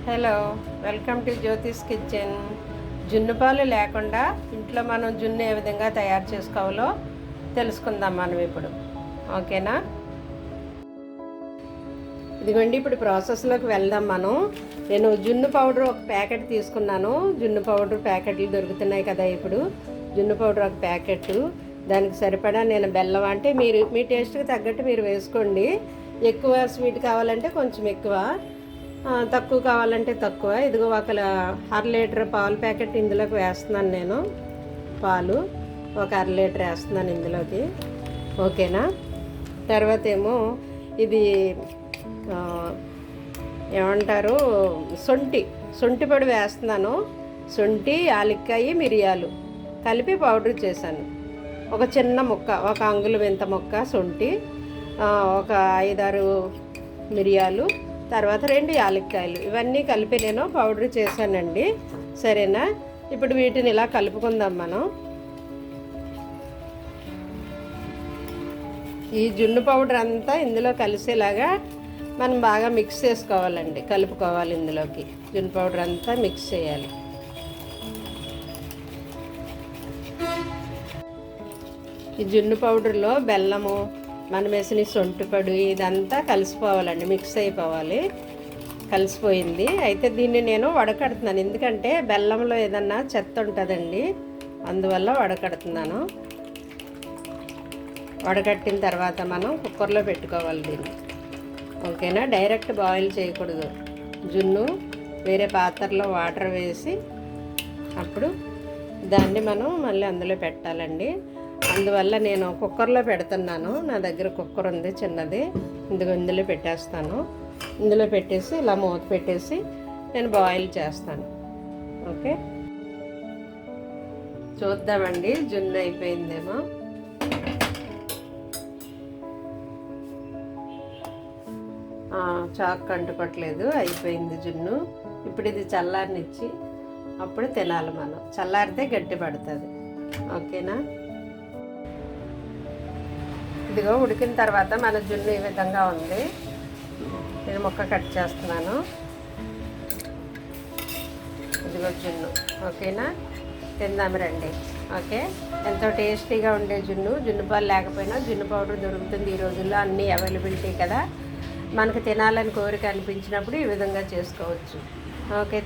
Hello, welcome to Jyothish kitchen. జున్ను పాలు లేకుండా ఇంట్లో మనం జున్ను ఏ విధంగా తయారు చేసుకోవాలో తెలుసుకుందాం మనం ఇప్పుడు. ఓకేనా? ఇదిగోండి, ఇప్పుడు ప్రాసెస్లోకి వెళ్దాం మనం. నేను జున్ను పౌడర్ ఒక ప్యాకెట్ తీసుకున్నాను. జున్ను పౌడర్ ప్యాకెట్లు దొరుకుతున్నాయి కదా ఇప్పుడు. జున్ను పౌడర్ ఒక ప్యాకెట్, దానికి సరిపడా నేను బెల్లం, అంటే మీరు మీ టేస్ట్కి తగ్గట్టు మీరు వేసుకోండి. ఎక్కువ స్వీట్ కావాలంటే కొంచెం ఎక్కువ, తక్కువ కావాలంటే తక్కువ. ఇదిగో ఒక 1/2 లీటర్ పాలు ప్యాకెట్ ఇందులోకి వేస్తున్నాను నేను. పాలు ఒక 1/2 లీటర్ వేస్తున్నాను ఇందులోకి. ఓకేనా? తర్వాత ఏమో ఇది ఏమంటారు, శొంఠి పొడి వేస్తున్నాను. శొంఠి, యాలక్కాయ, మిరియాలు కలిపి పౌడర్ చేశాను. ఒక చిన్న ముక్క, ఒక అంగుళం ఇంత ముక్క శొంఠి, ఒక 5-6 మిరియాలు, తర్వాత 2 యాలక్కాయలు, ఇవన్నీ కలిపి నేను పౌడర్ చేశానండి. సరేనా? ఇప్పుడు వీటిని ఇలా కలుపుకుందాం మనం. ఈ జున్ను పౌడర్ అంతా ఇందులో కలిసేలాగా మనం బాగా మిక్స్ చేసుకోవాలండి, కలుపుకోవాలి. ఇందులోకి జున్ను పౌడర్ అంతా మిక్స్ చేయాలి. ఈ జున్ను పౌడర్లో బెల్లము, మనం వేసిన శొంఠి పొడి ఇదంతా కలిసిపోవాలండి, మిక్స్ అయిపోవాలి. కలిసిపోయింది. అయితే దీన్ని నేను వడకడుతున్నాను, ఎందుకంటే బెల్లంలో ఏదన్నా చెత్త ఉంటుందండి, అందువల్ల వడకడుతున్నాను. వడకట్టిన తర్వాత మనం కుక్కర్లో పెట్టుకోవాలి దీన్ని. ఓకేనా? డైరెక్ట్ బాయిల్ చేయకూడదు. జున్ను వేరే పాత్రలో వాటర్ వేసి అప్పుడు దాన్ని మనం మళ్ళీ అందులో పెట్టాలండి. అందువల్ల నేను కుక్కర్లో పెడుతున్నాను. నా దగ్గర కుక్కర్ ఉంది చిన్నది, ఇందులో పెట్టేస్తాను. ఇందులో పెట్టేసి ఇలా మూత పెట్టేసి నేను బాయిల్ చేస్తాను. ఓకే, చూద్దామండి. జున్ను అయిపోయిందేమో. చాక్ అంటుకోవట్లేదు, అయిపోయింది జున్ను. ఇప్పుడు ఇది చల్లారనిచ్చి అప్పుడు తినాలి మనం. చల్లారితే గట్టి పడుతుంది. ఓకేనా? ఇదిగో ఉడికిన తర్వాత మన జున్ను ఈ విధంగా ఉంది. నేను ముక్క కట్ చేస్తున్నాను. ఇదిగో జున్ను. ఓకేనా? తిందాం రండి. ఓకే, ఎంతో టేస్టీగా ఉండే జున్ను పాలు లేకపోయినా జున్ను పౌడర్ దొరుకుతుంది ఈ రోజుల్లో, అన్నీ అవైలబిలిటీ కదా. మనకు తినాలని కోరిక అనిపించినప్పుడు ఈ విధంగా చేసుకోవచ్చు. ఓకే.